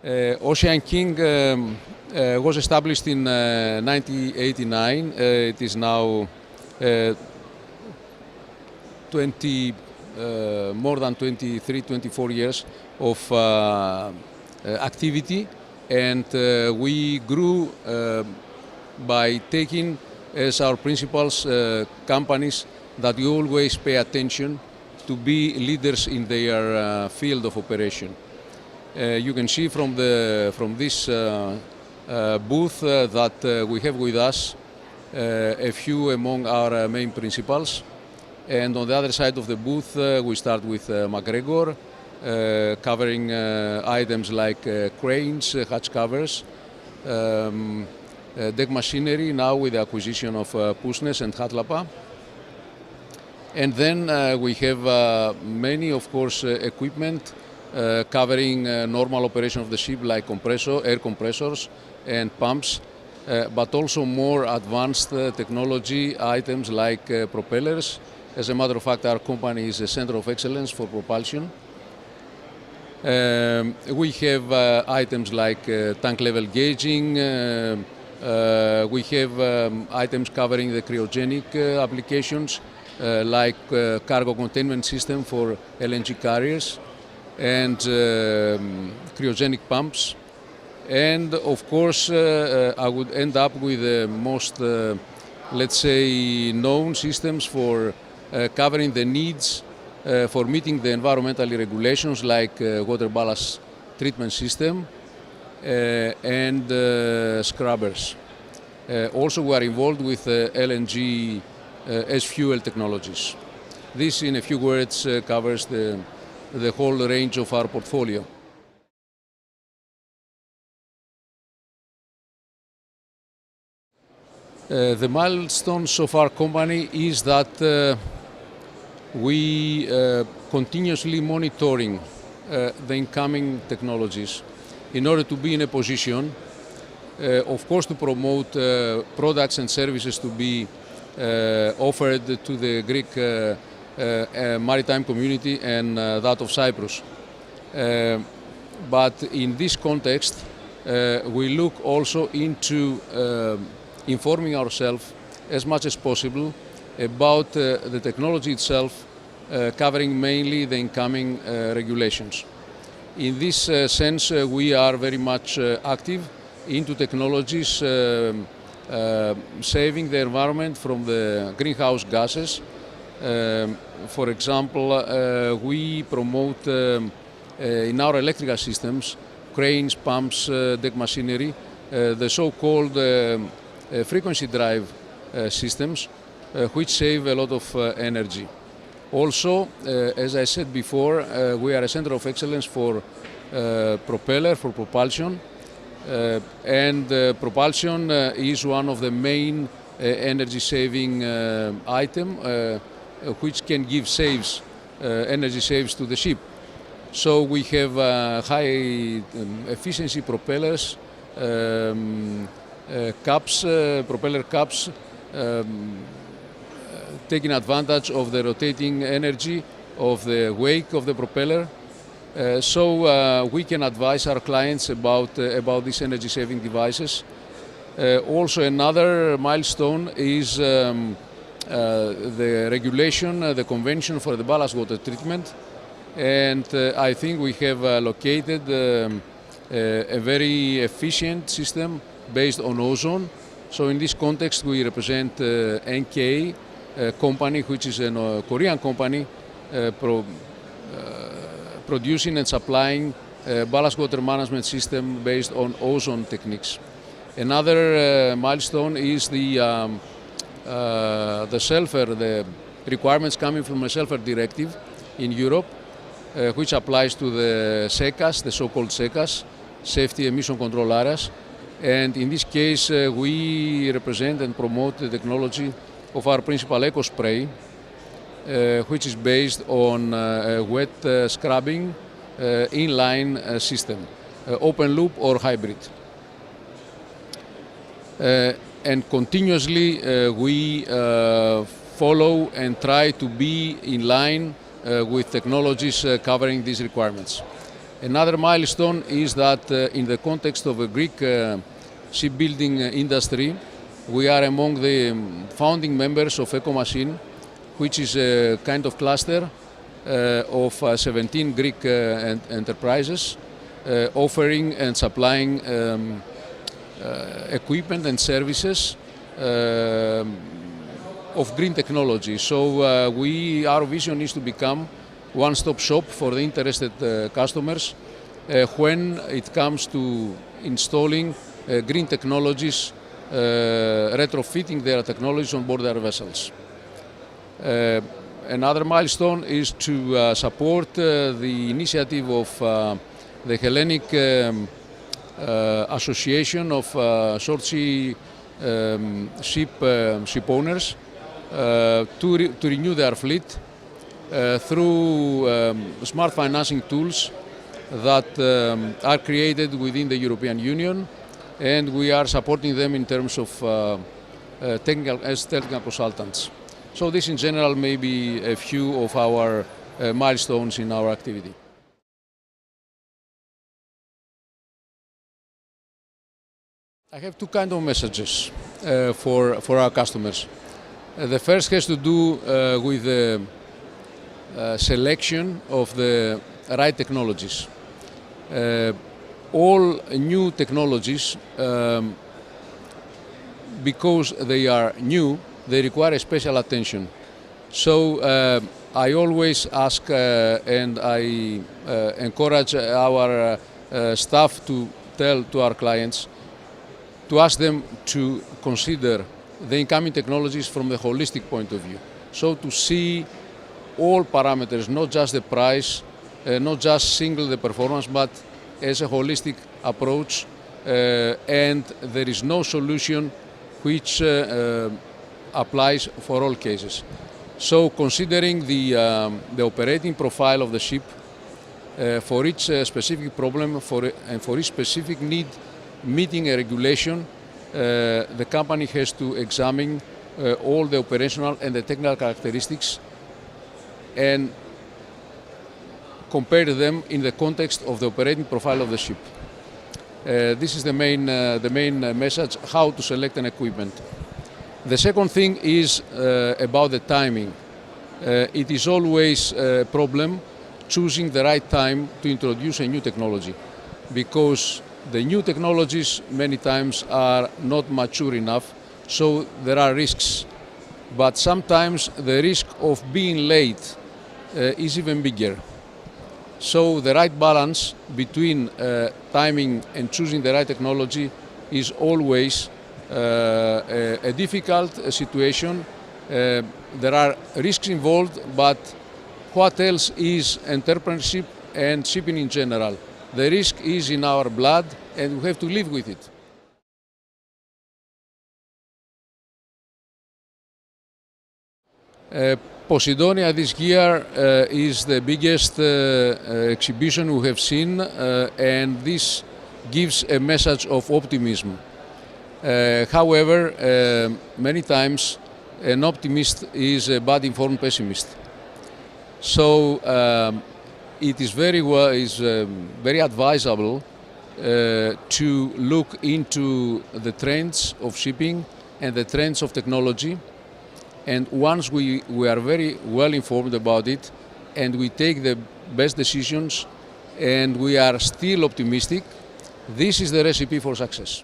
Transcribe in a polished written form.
OCEANKING was established in 1989. It is now more than 23, 24 years of activity, and we grew by taking as our principals companies that we always pay attention to be leaders in their field of operation. You can see from this booth that we have with us a few among our main principals. And on the other side of the booth, we start with MacGregor, covering items like cranes, hatch covers, deck machinery, now with the acquisition of Pusnes and Hatlapa. And then we have many, of course, equipment covering normal operation of the ship, like air compressors and pumps, but also more advanced technology items like propellers. As a matter of fact, our company is a center of excellence for propulsion. We have items like tank level gauging. We have items covering the cryogenic applications, like cargo containment system for LNG carriers and cryogenic pumps. And of course, I would end up with the most, let's say, known systems for covering the needs for meeting the environmental regulations, like water ballast treatment system and scrubbers. Also, we are involved with LNG as fuel technologies. This, in a few words, covers the whole range of our portfolio. The milestones of our company is that we continuously monitoring the incoming technologies in order to be in a position, of course, to promote products and services to be offered to the Greek maritime community and that of Cyprus. But in this context, we look also into informing ourselves as much as possible about the technology itself, covering mainly the incoming regulations. In this sense, we are very much active into technologies saving the environment from the greenhouse gases. For example, we promote in our electrical systems, cranes, pumps, deck machinery, the so-called frequency drive systems, which save a lot of energy. Also, as I said before, we are a center of excellence for propulsion, and propulsion is one of the main energy-saving item which can give energy saves to the ship. So we have high efficiency propellers, propeller caps, taking advantage of the rotating energy of the wake of the propeller. So we can advise our clients about these energy-saving devices. Also, another milestone is the regulation, the convention for the ballast water treatment. And I think we have located a very efficient system based on ozone. So in this context, we represent NK company, which is a Korean company producing and supplying ballast water management system based on ozone techniques. Another milestone is the sulfur, the requirements coming from the sulfur directive in Europe, which applies to the SECAs, the so-called SECAs, safety emission control areas. And in this case, we represent and promote the technology of our principal eco-spray, which is based on wet scrubbing inline system, open loop or hybrid. And continuously we follow and try to be in line with technologies covering these requirements. Another milestone is that in the context of a Greek shipbuilding industry, we are among the founding members of EcoMachine, which is a kind of cluster of 17 Greek enterprises offering and supplying equipment and services of green technology. So our vision is to become one-stop shop for the interested customers when it comes to installing green technologies, retrofitting their technologies on board their vessels. Another milestone is to support the initiative of the Hellenic Association of Short Sea ship owners to renew their fleet through smart financing tools that are created within the European Union, and we are supporting them in terms of technical consultants. So this in general may be a few of our milestones in our activity. I have two kinds of messages for our customers. The first has to do with the selection of the right technologies. All new technologies, because they are new, they require special attention. So I always ask and I encourage our staff to tell to our clients to ask them to consider the incoming technologies from the holistic point of view. So to see all parameters, not just the price, not just single the performance, but as a holistic approach, and there is no solution which applies for all cases. So considering the operating profile of the ship for each specific problem and for each specific need, meeting a regulation, the company has to examine all the operational and the technical characteristics and compare them in the context of the operating profile of the ship. This is the main message, how to select an equipment. The second thing is about the timing. It is always a problem choosing the right time to introduce a new technology, because the new technologies many times are not mature enough, so there are risks. But sometimes the risk of being late is even bigger. So the right balance between timing and choosing the right technology is always a difficult situation. There are risks involved, but what else is entrepreneurship and shipping in general? The risk is in our blood and we have to live with it. Posidonia this year is the biggest exhibition we have seen, and this gives a message of optimism. However, many times an optimist is a bad informed pessimist. So it is very advisable to look into the trends of shipping and the trends of technology. And once we are very well informed about it and we take the best decisions and we are still optimistic, this is the recipe for success.